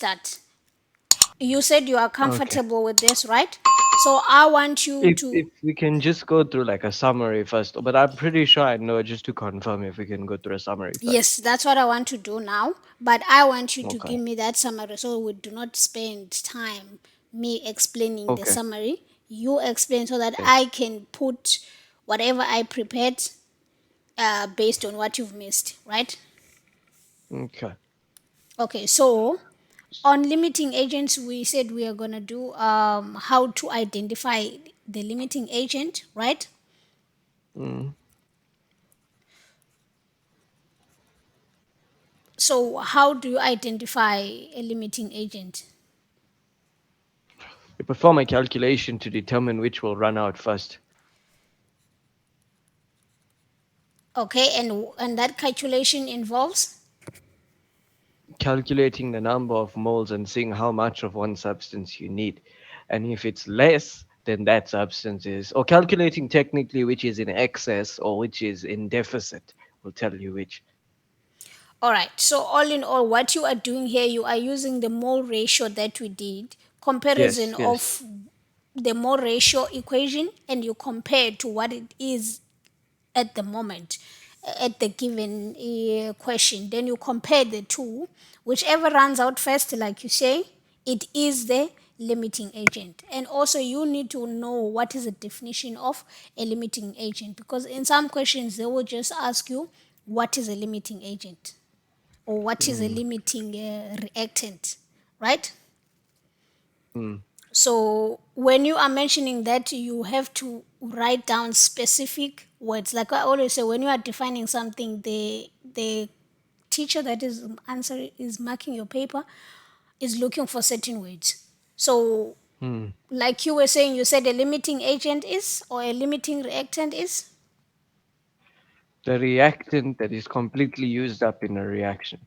that. You said you are comfortable with this, right? So I want you to, If we can just go through like a summary first, but I'm pretty sure I know, just to confirm, if we can go through a summary first. yes, that's what I want to do now. But I want you to Okay. give me that summary so we do not spend time me explaining the Okay. summary. You explain so that Okay. I can put whatever I prepared based on what you've missed, right? Okay. Okay, so on limiting agents, we said we are going to do how to identify the limiting agent, right? Mm. So, how do you identify a limiting agent? We perform a calculation to determine which will run out first. Okay, and that calculation involves. Calculating the number of moles and seeing how much of one substance you need. And if it's less, then that substance is, or calculating technically which is in excess or which is in deficit, will tell you which. All right, so all in all, what you are doing here, you are using the mole ratio that we did, comparison Yes, yes. of the mole ratio equation, and you compare it to what it is at the moment, at the given question. Then you compare the two. Whichever runs out first, like you say, it is the limiting agent. And also, you need to know what is the definition of a limiting agent, because in some questions, they will just ask you, what is a limiting agent? Or what is a Mm, limiting reactant, right? mm. So when you are mentioning that, you have to write down specific words. Like I always say, when you are defining something, the teacher that is answering is marking your paper is looking for certain words. So Hmm. like you were saying, you said a limiting agent is, or a limiting reactant is. The reactant that is completely used up in a reaction.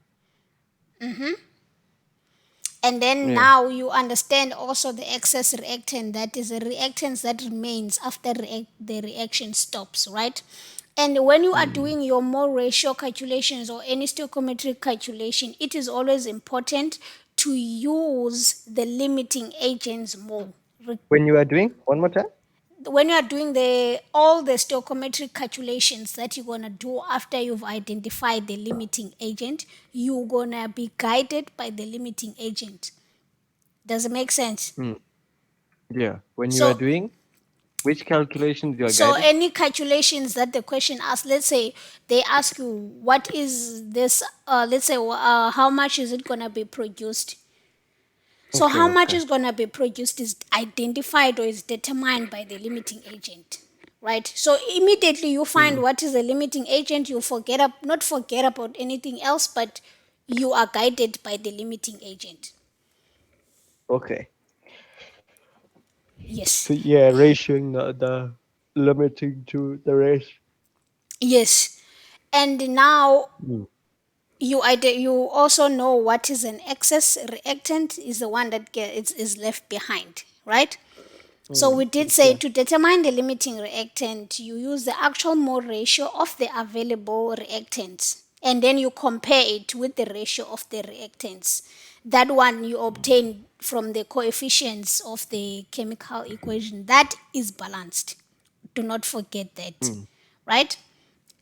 And then Yeah. now you understand also the excess reactant, that is a reactants that remains after the reaction stops, right? And when you are Mm. doing your mole ratio calculations or any stoichiometric calculation, it is always important to use the limiting agents more. When you are doing, one more time? When you are doing the all the stoichiometric calculations that you're gonna do after you've identified the limiting agent, you're gonna be guided by the limiting agent. Does it make sense? Mm. Yeah. When you are So, doing, which calculations you are so guided? any calculations that the question asks, let's say they ask you, what is this? Let's say, how much is it gonna be produced? So, Okay, how much okay. is gonna be produced is identified or is determined by the limiting agent, right? So, immediately you find Mm. what is the limiting agent, you not forget about anything else, but you are guided by the limiting agent. Okay. Yes, So yeah, ratioing the limiting to the rest. yes. And now Mm. you also know what is an excess reactant is the one that is left behind, right? So Mm. we did say Okay. to determine the limiting reactant, you use the actual mole ratio of the available reactants, and then you compare it with the ratio of the reactants. That one you obtain from the coefficients of the chemical equation. That is balanced. Do not forget that, Mm. right?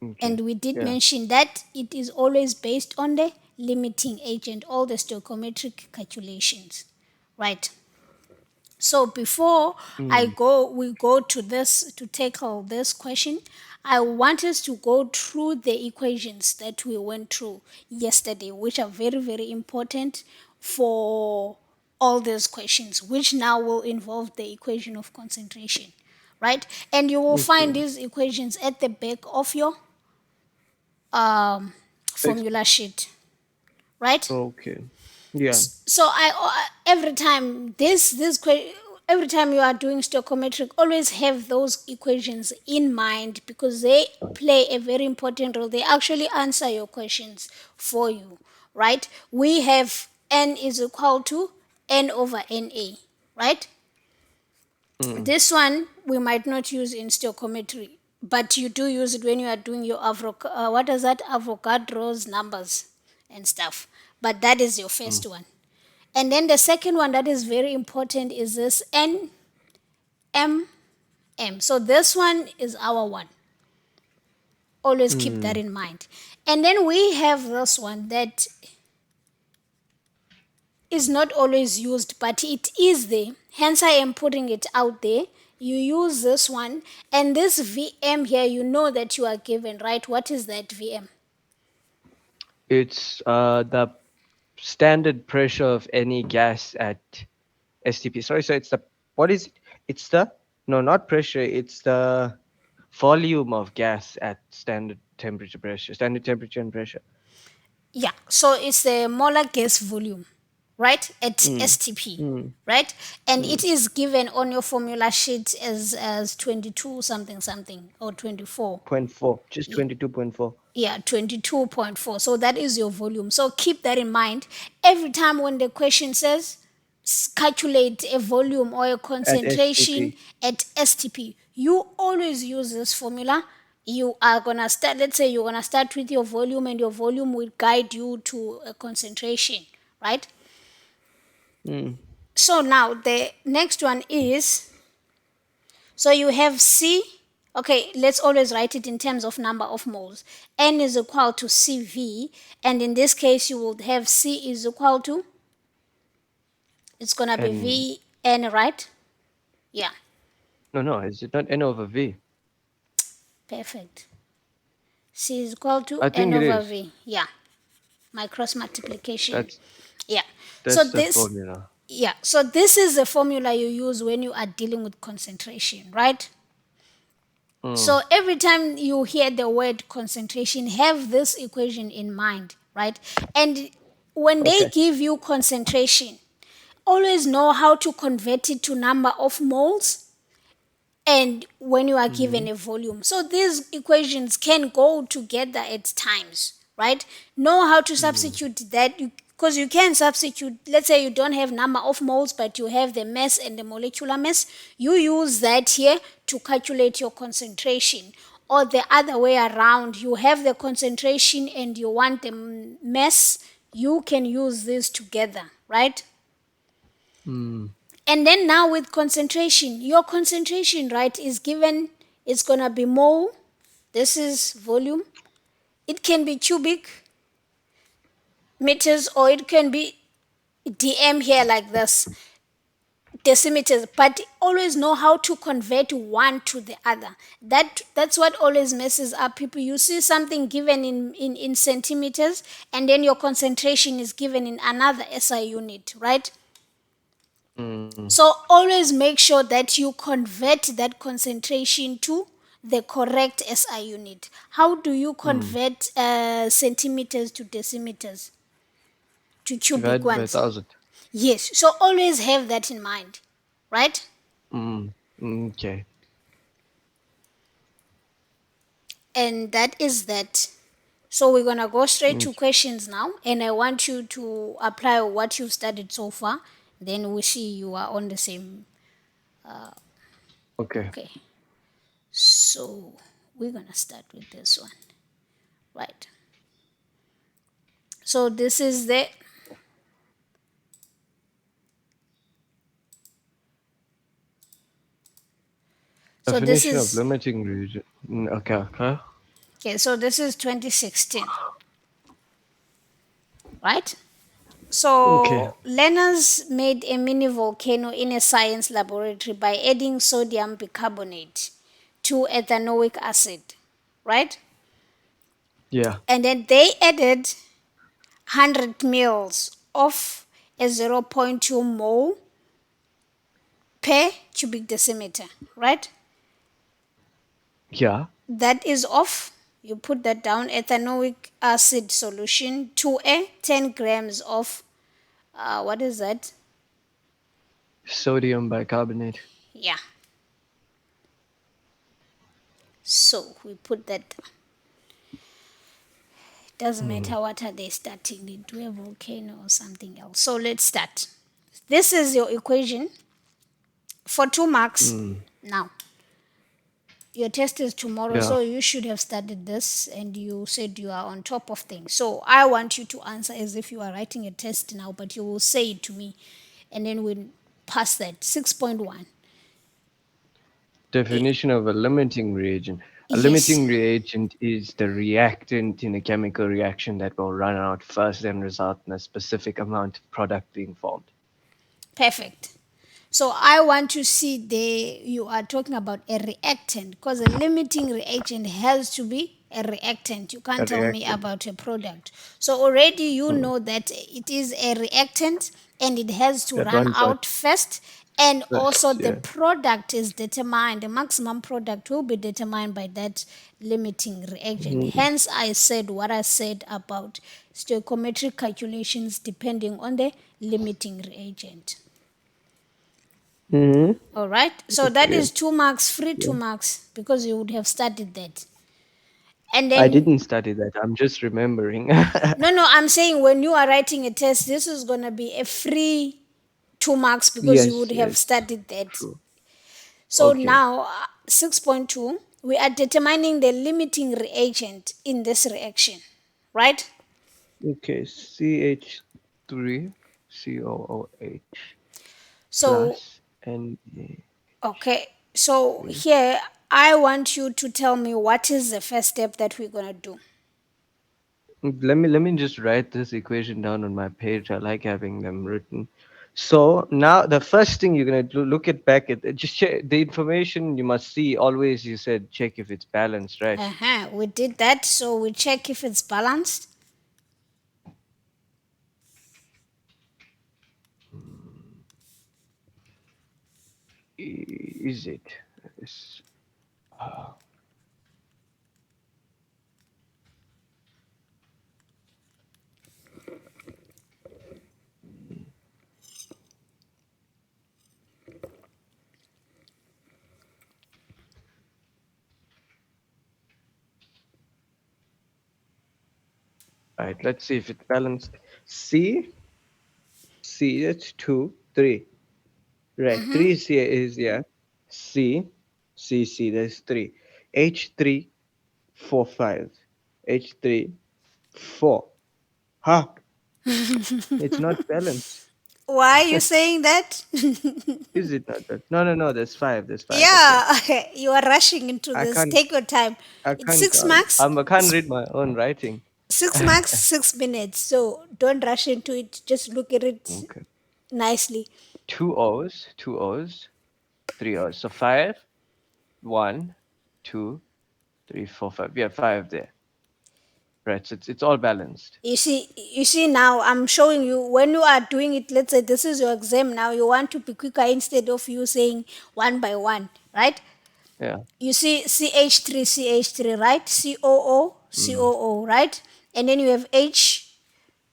Okay. And we did Yeah. mention that it is always based on the limiting agent, all the stoichiometric calculations, right? So before Mm. we go to this to tackle this question, I want us to go through the equations that we went through yesterday, which are very, very important for all these questions, which now will involve the equation of concentration, right? And you will find Okay. these equations at the back of your Ex- formula sheet, right? Okay. Yeah. So every time every time you are doing stoichiometric, always have those equations in mind because they play a very important role. They actually answer your questions for you, right? We have n is equal to n over na, right? Mm. This one we might not use in stoichiometry, but you do use it when you are doing your what is that, Avogadro's numbers and stuff. But that is your Mm. first one. And then the second one that is very important is this N, M, M. So this one is our one. Always keep that in mind. And then we have this one that is not always used, but it is there. Hence, I am putting it out there. You use this one, and this VM here, you know that you are given, right? What is that VM? It's the standard pressure of any gas at STP. Sorry, so it's the what is it? It's the no, not pressure. It's the volume of gas at standard temperature and pressure. Yeah, so it's the molar gas volume, right? At Mm. STP, Mm. right? And it Mm. is given on your formula sheet as 22 something something or 24. 0.4, just 22.4. Yeah, 22.4. So that is your volume. So keep that in mind. Every time when the question says calculate a volume or a At concentration STP. at STP, you always use this formula. You are going to start, let's say you're going to start with your volume, and your volume will guide you to a concentration, right? Mm. So now the next one is, so you have C. Okay, let's always write it in terms of number of moles. N is equal to CV, and in this case, you will have C is equal to, it's gonna be And VN, right? Yeah, no, is it not N over V? perfect. C is equal to I N think it over is. V. Yeah, my cross multiplication. That's Yeah. So that's the this, formula. yeah, so this is the formula you use when you are dealing with concentration, right? Mm. So every time you hear the word concentration, have this equation in mind, right? And when they Okay. give you concentration, always know how to convert it to number of moles and when you are given Mm. a volume. So these equations can go together at times, right? Know how to Mm. substitute that, because you can substitute, let's say you don't have number of moles, but you have the mass and the molecular mass. You use that here to calculate your concentration. Or the other way around, you have the concentration and you want the mass, you can use this together, right? Mm. And then now with concentration, your concentration, right, is given, it's going to be mole. This is volume. It can be cubic meters, or it can be dm here like this, decimeters. But always know how to convert one to the other. That's what always messes up people. You see something given in centimeters, and then your concentration is given in another SI unit, right? Mm. So always make sure that you convert that concentration to the correct SI unit. How do you Mm. convert centimeters to decimeters to cubic Divided by ones? 1,000. Yes, so always have that in mind, right? Mm. Okay. And that is that. So we're gonna go straight Mm. to questions now, and I want you to apply what you've studied so far. Then we see you are on the same. Okay. Okay, so we're gonna start with this one, right? So this is the, so this Definition of is, limiting region. Okay. Okay. okay, so this is 2016, right? Okay. So learners made a mini volcano in a science laboratory by adding sodium bicarbonate to ethanoic acid, right? Yeah. And then they added 100 mils of a zero point 0.2 mole per cubic decimeter, right? Yeah. That is of, you put that down, ethanoic acid solution to a 10 grams of, what is that? Sodium bicarbonate. Yeah. So we put that, it doesn't Mm. matter what are they starting into, a volcano or something else. So let's start. This is your equation for 2 marks Mm. now. Your test is tomorrow, Yeah, so you should have studied this and you said you are on top of things. So I want you to answer as if you are writing a test now, but you will say it to me and then we'll pass that. 6.1. definition of a limiting reagent. A Yes, limiting reagent is the reactant in a chemical reaction that will run out first and result in a specific amount of product being formed. perfect. So I want to see the you are talking about a reactant because a limiting reagent has to be a reactant. You A can't tell me reactant. about a product. So already you Hmm. know that it is a reactant and it has to That run runs out out first, and also first, the yeah. product is determined, the maximum product will be determined by that limiting reagent. Hmm. Hence I said what I said about stoichiometric calculations depending on the limiting reagent. Hmm. All right. So that Okay. is 2 marks, free two Yeah. marks, because you would have studied that. And I then, didn't study that. I'm just remembering. no, no, I'm saying when you are writing a test, this is going to be a free 2 marks because you Yes, would have yes. studied that. True. So Okay. now, 6.2, we are determining the limiting reagent in this reaction, right? Okay. CH3 COOH So, plus NaH3. okay. So here, I want you to tell me what is the first step that we're going to do. Let me just write this equation down on my page. I like having them written. So now the first thing you're gonna do, look at back at just check the information you must see. Always you said check if it's balanced, right? Uh-huh. We did that. So we check if it's balanced. Is it? Is- uh, right. Let's see if it's balanced. C. That's two, three. Right. Three C is yeah. C, C. That's three. H3 4 5. H3 4. Ha! It's not balanced. Why are you saying that? Is it not that? No, no, no. There's five. There's five. Okay. Yeah, you are rushing into I this. can't. Take your time. I It's can't six count. marks. I can't read my own writing. 6 marks, 6 minutes. So don't rush into it. Just look at it Okay. nicely. Two O's. Two O's. Three O's. So five. One, two, three, four, five. Yeah, five there. Right. So it's all balanced. You see now I'm showing you when you are doing it. Let's say this is your exam now. You want to be quicker instead of you saying one by one, right? Yeah. You see CH3, right? COO, Mm. COO, right? And then you have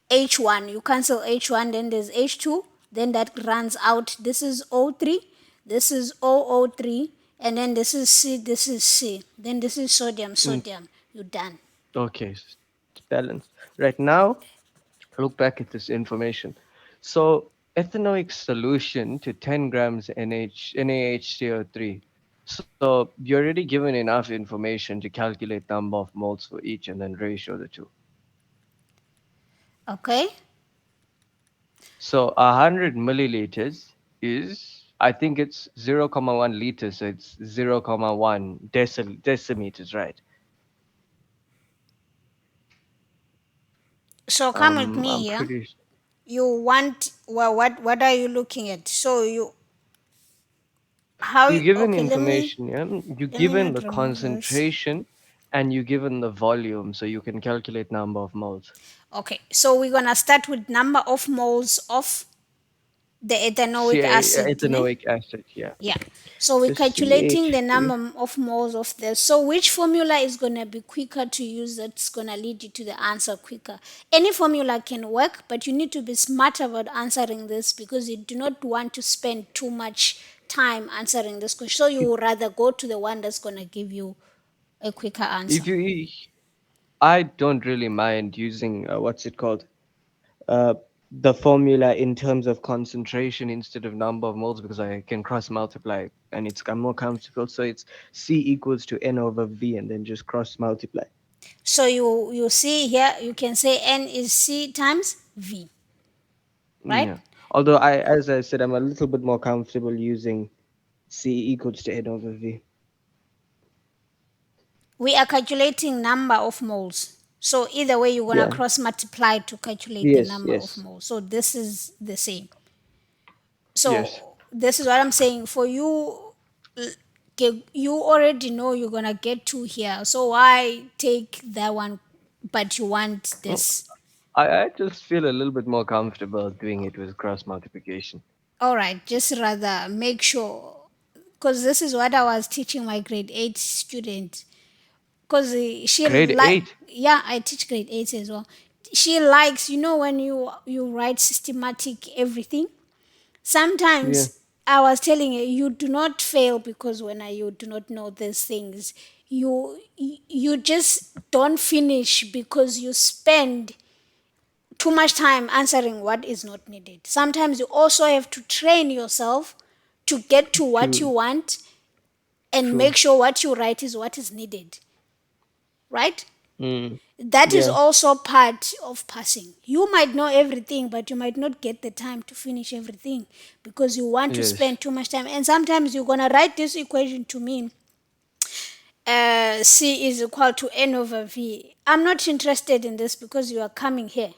H1. You cancel H1, then there's H2, then that runs out. This is O3, this is OO3, and then this is C. Then this is sodium, Mm. sodium. You're done. Okay. It's balanced. Right now, look back at this information. So ethanoic solution to 10 grams NaHCO3. So you're already given enough information to calculate number of moles for each and then ratio the two. Okay? So 100 milliliters is, I think it's 0.1 liters, so it's 0.1 decimeters, right? So come with I'm me here. pretty. You want, well, what are you looking at? So you, how, You given okay, let me, information, yeah? You let me given not the remove this. concentration and you given the volume, so you can calculate number of moles. Okay, so we're gonna start with number of moles of the ethanoic acid, ne? Ethanoic acid, yeah. Yeah. So we're So calculating the CH3, number of moles of this. So which formula is going to be quicker to use that's going to lead you to the answer quicker? Any formula can work, but you need to be smart about answering this because you do not want to spend too much time answering this question. So you if would rather go to the one that's going to give you a quicker answer. if you, I don't really mind using what's it called? the formula in terms of concentration instead of number of moles because I can cross multiply and I'm more comfortable. So it's C equals to N over V and then just cross multiply. So you see here, you can say N is C times V, right? Yeah. Although as I said, I'm a little bit more comfortable using C equals to N over V. We are calculating number of moles. So either way, you're gonna Yeah. cross multiply to calculate the Yes. number of Yes. moles. So this is the same. Yes. So this is what I'm saying. For you, okay, you already know you're gonna get two here. So why take that one, but you want Mm, this? I just feel a little bit more comfortable doing it with cross multiplication. All right, just rather make sure, because this is what I was teaching my grade 8 student. Because she Grade like, 8. yeah, I teach grade 8 as well. She likes, when you write systematic everything. Yeah. Sometimes I was telling her, you do not fail because when you do not know these things, you just don't finish because you spend too much time answering what is not needed. Sometimes you also have to train yourself to get to what you True. want and True. make sure what you write is what is needed, right? Mm. That is Yeah. also part of passing. You might know everything, but you might not get the time to finish everything because you want to Yes. spend too much time. And sometimes you're going to write this equation to me, C is equal to N over V. I'm not interested in this because you are coming here,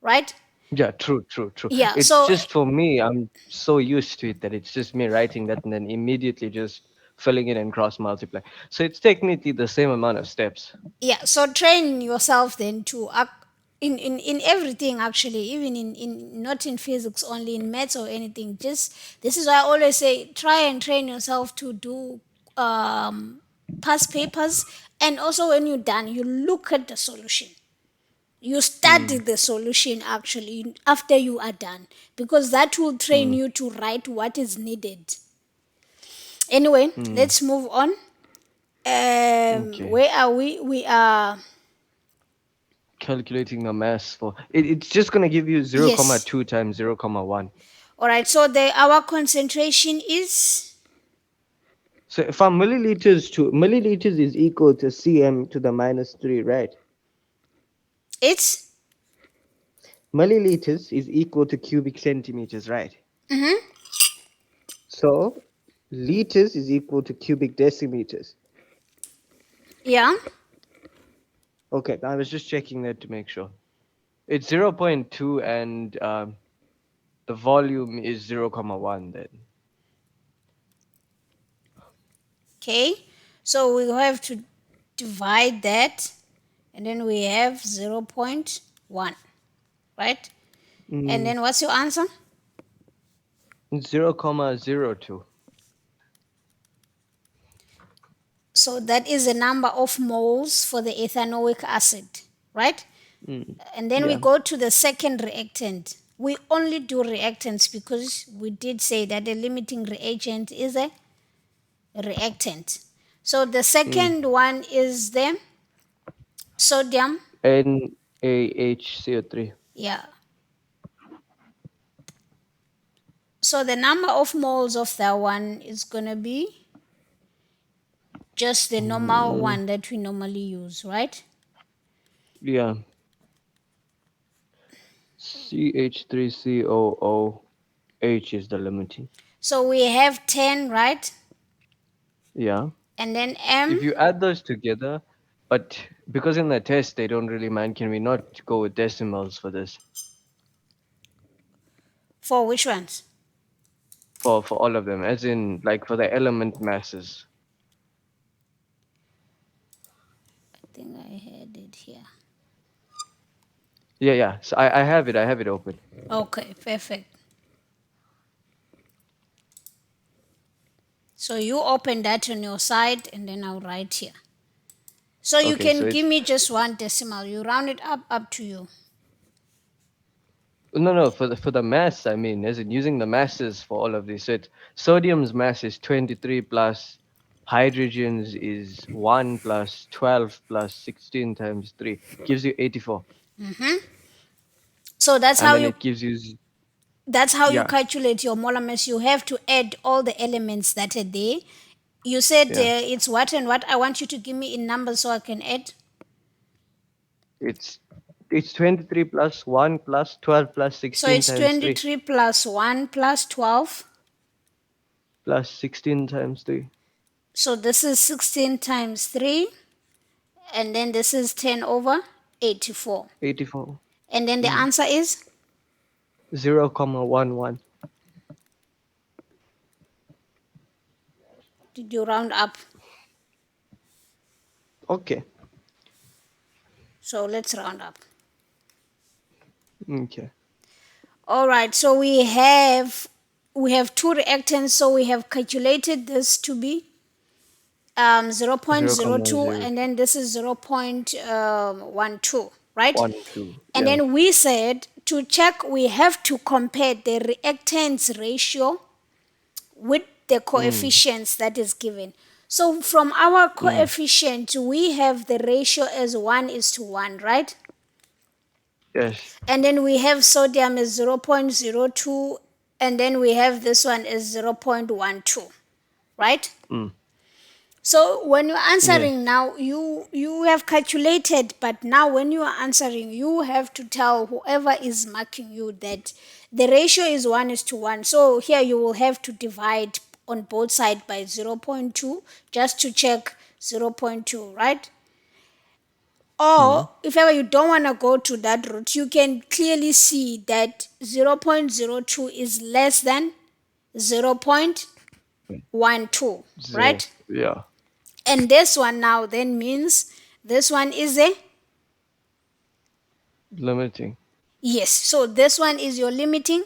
right? Yeah, true, true, true. Yeah, It's so just for me, I'm so used to it that it's just me writing that and then immediately just filling it and cross multiply. So it's technically the same amount of steps. yeah, so train yourself then to act in everything, actually, even in not in physics only, in maths or anything. Just this is why I always say try and train yourself to do past papers. And also when you're done, you look at the solution, you study Mm, the solution actually after you are done, because that will train mm, you to write what is needed. Anyway, mm. let's move on. Okay. Where are we are Calculating the mass for it's just gonna give you 0, comma Yes. 2 times 0, comma 1. All right. So the our concentration is So from milliliters to milliliters is equal to cm to the minus 3, right? it's Milliliters is equal to cubic centimeters, right? So liters is equal to cubic decimeters. yeah. Okay, I was just checking that to make sure. It's zero point 0.2 and the volume is 0, comma 1 then. Okay. So we have to divide that, and then we have 0.1, right? And Mm, then what's your answer? 0, comma 0.02. So that is the number of moles for the ethanoic acid, right? Mm, And then we yeah. go to the second reactant. We only do reactants because we did say that the limiting reagent is a reactant. So the Mm. second one is the sodium. NaHCO3. Yeah. So the number of moles of that one is going to be just the normal Mm, one that we normally use, right? yeah. CH3COOH is the limiting. So we have 10, right? Yeah. And then If M you add those together, but because in the test they don't really mind, can we not go with decimals for this? for which ones? For all of them, as in like for the element masses. I think I had it here. Yeah, yeah. So I have it open. Okay, perfect. So you open that on your side and then I'll write here. So you Okay, so can give it's me just one decimal. You round it up to you. no for the mass. I mean, as in using the masses for all of this. So it's sodium's mass is 23 plus hydrogen's is 1 plus 12 plus 16 times 3 gives you 84. So that's and how then you it gives you yeah, calculate your molar mass. You have to add all the elements that are there. You said yeah. it's what and what. I want you to give me in numbers so I can add. It's it's 23 plus 1 plus 12 plus So 16 it's times 3 23 plus 1 plus 12. plus 16 times 3, So this is 16 times 3. And then this is 10 over 84. 84. And then the Mm. answer is, 0, comma 11. did you round up? Okay. So let's round up. Okay. All right. So we have two reactants. So we have calculated this to be 0, comma 0.02, 0, and then this is 0.12, right? 1, 2. And Yeah. then we said to check, we have to compare the reactants ratio with the Mm. coefficients that is given. So from our Mm. coefficient, we have the ratio as 1 is to 1, right? Yes. And then we have sodium as 0.02, and then we have this one as 0.12, right? Mm. So when you're Yes. answering now, you have calculated, but now when you are answering, you have to tell whoever is marking you that the ratio is 1 is to 1. So here you will have to divide on both sides by 0.2 just to check 0.2, right? Mm. Or if ever you don't want to go to that route, you can clearly see that 0.02 is less than 0.12, 0. right? Yeah. And this one now then means this one is a Limiting. yes. So this one is your limiting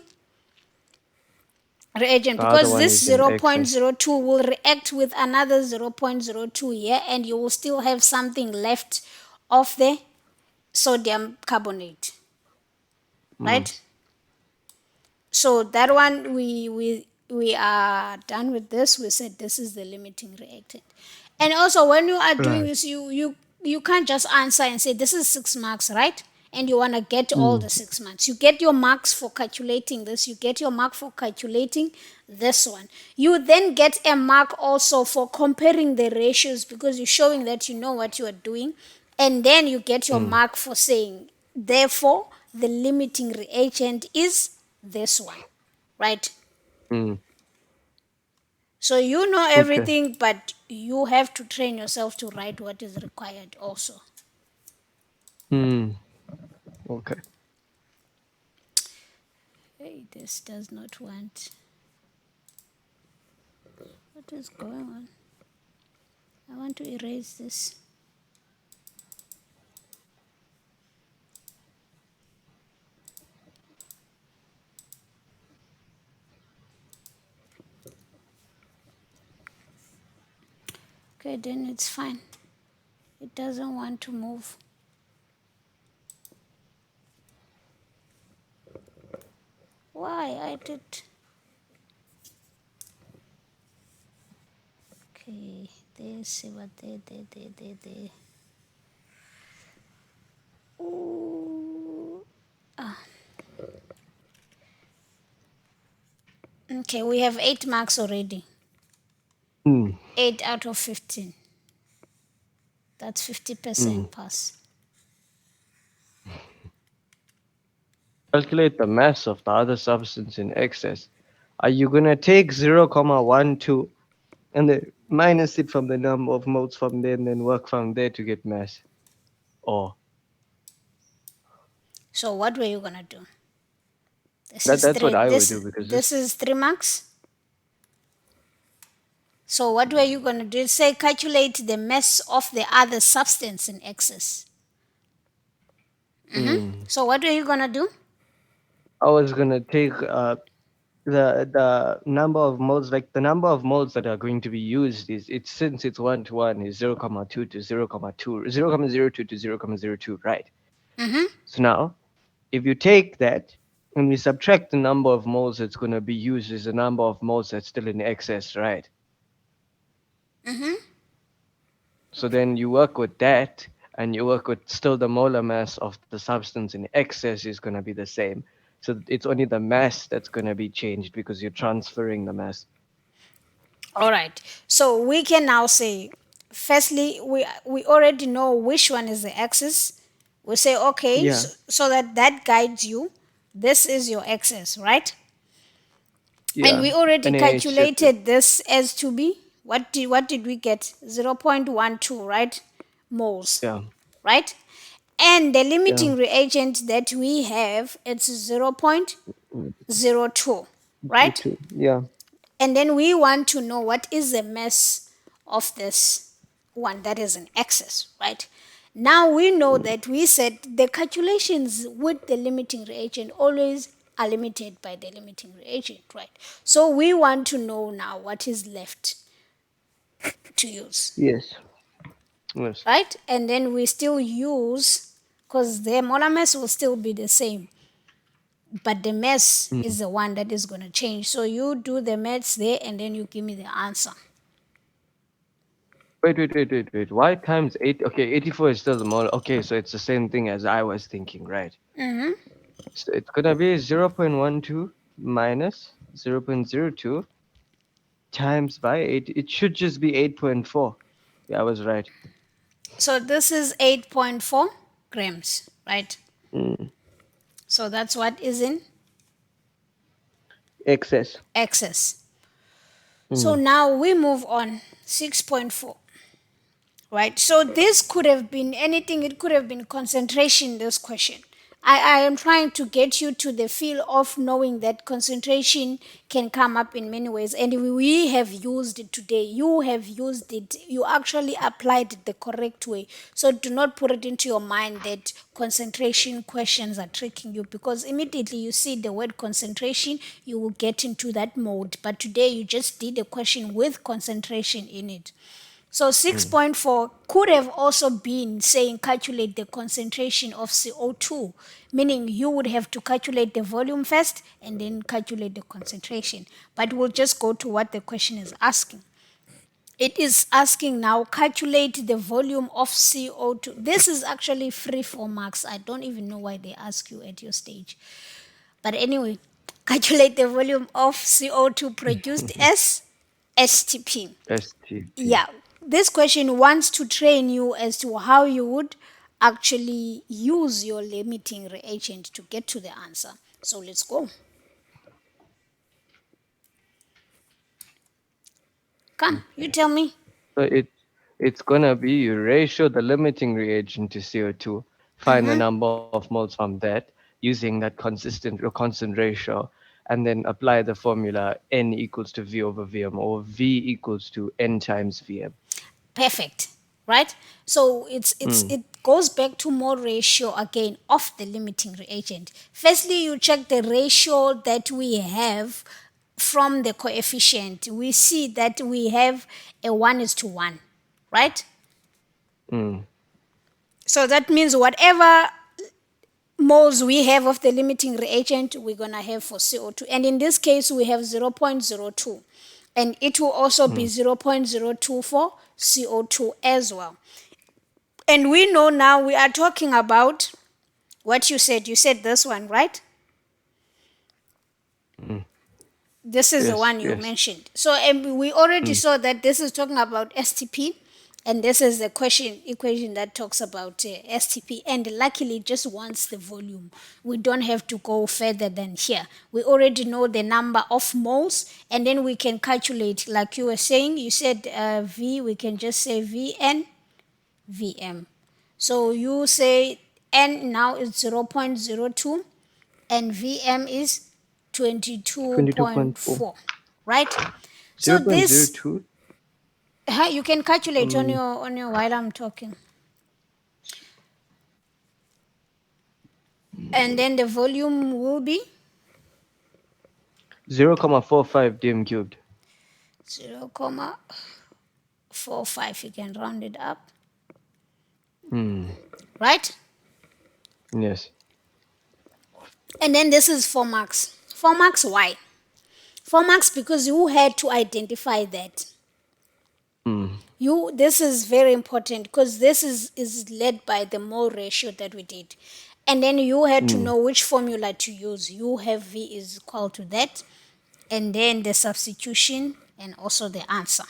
reagent The other because one this is in excess. 0.02 will react with another 0.02 here and you will still have something left of the sodium carbonate, Mm. right? So that one we are done with this. We said this is the limiting reactant. And also when you are doing Right. this, you can't just answer and say this is 6 marks, right? And you want to get all Mm. the 6 marks. You get your marks for calculating this. You get your mark for calculating this one. You then get a mark also for comparing the ratios because you're showing that you know what you are doing. And then you get your Mm. mark for saying, therefore, the limiting reagent is this one, right? Mm. So you know Okay. everything, but you have to train yourself to write what is required also. Mm. Okay. Hey, this does not want. What is going on? I want to erase this. Okay, then it's fine. It doesn't want to move. Why? I did. Okay, this, what they. Ooh. Ah. Okay, we have 8 marks already. Mm. 8 out of 15. That's Mm. 50% pass. Calculate the mass of the other substance in excess. Are you gonna take 0, comma 1, 2, and then minus it from the number of moles from there and then work from there to get mass? Or So what were you gonna do? This that is that's three. what I would This do because this this is 3 marks. So what were you gonna do? Say calculate the mass of the other substance in excess. mm, So what were you gonna do? I was gonna take the number of moles, like the number of moles that are going to be used is it's since it's 1 to 1 is 0, comma 2 to 0, comma 2, 0, comma 02 to 0, comma 02, right? So now if you take that and we subtract the number of moles that's going to be used is the number of moles that's still in excess, right? So then you work with that and you work with still the molar mass of the substance in excess is going to be the same. So it's only the mass that's going to be changed because you're transferring the mass. All right. So we can now say, firstly, we already know which one is the axis. We say, okay, Yeah, so that that guides you. This is your axis, right? And yeah. we already And then it's just calculated this as to be, what did we get? 0.12, right? Moles, yeah, right? And the yeah. limiting reagent that we have, it's 0.02, right? Yeah. And then we want to know what is the mass of this one that is in excess, right? Now we know that we said the calculations with the limiting reagent always are limited by the limiting reagent, right? So we want to know now what is left to use, Yes. Yes. right? And then we still use, because the molar mass will still be the same, but the mass Mm. is the one that is going to change. So you do the maths there and then you give me the answer. Wait. Why times 8? Okay, 84 is still the mole. Okay, so it's the same thing as I was thinking, right? So it's gonna be 0.12 minus 0.02 times by 8. It should just be 8.4. Yeah, I was right. So this is 8.4 grams, right? Mm. So that's what is in Excess. excess. So Mm. now we move on. 6.4, right? So this could have been anything. It could have been concentration, this question. I am trying to get you to the feel of knowing that concentration can come up in many ways. And we have used it today. You have used it. You actually applied it the correct way. So do not put it into your mind that concentration questions are tricking you, because immediately you see the word concentration, you will get into that mode. But today you just did a question with concentration in it. So Mm. 6.4 could have also been saying calculate the concentration of CO2, meaning you would have to calculate the volume first and then calculate the concentration. But we'll just go to what the question is asking. It is asking now calculate the volume of CO2. This is actually free for marks. I don't even know why they ask you at your stage. But anyway, calculate the volume of CO2 produced as STP. STP. Yeah, this question wants to train you as to how you would actually use your limiting reagent to get to the answer. So let's go. Come, you tell me. So it's gonna be you ratio the limiting reagent to CO2, find the number of moles from that using that consistent or constant ratio, and then apply the formula N equals to V over Vm, or V equals to N times Vm. Perfect, right? So Mm. it goes back to more ratio again of the limiting reagent. Firstly, you check the ratio that we have from the coefficient. We see that we have a 1:1, right? Mm. So that means whatever moles we have of the limiting reagent, we're going to have for CO2. And in this case, we have 0.02. And it will also be Mm. 0.02 for CO2 as well. And we know now we are talking about what you said. You said this one, right? Mm. This is the Yes, one you yes. mentioned. So we already Mm. saw that this is talking about STP, and this is the question equation that talks about STP. And luckily, it just wants the volume. We don't have to go further than here. We already know the number of moles, and then we can calculate, like you were saying. You said V. We can just say VN VM. So you say N now is 0.02 and VM is 22.4. 22.4, right? So this 0.02. you can calculate on Um, your while I'm talking. And then the volume will be 0.45 dm cubed. 0.45. You can round it up, Hmm. right? Yes. And then this is 4 marks. 4 marks why? 4 marks because you had to identify that. This is very important because this is led by the mole ratio that we did. And then you had to know which formula to use. U have V is equal to that, and then the substitution and also the answer.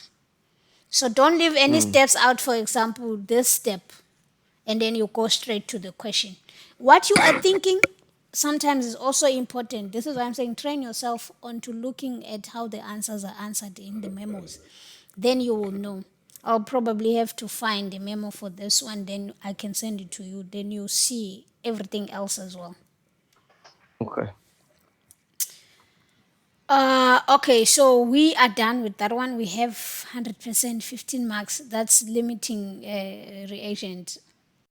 So don't leave any steps out. For example, this step, and then you go straight to the question. What you are thinking sometimes is also important. This is why I'm saying train yourself onto looking at how the answers are answered in the memos. Then you will know. I'll probably have to find a memo for this one, then I can send it to you. Then you see everything else as well. Okay. Okay, so we are done with that one. We have 100%, 15 marks. That's limiting reagent.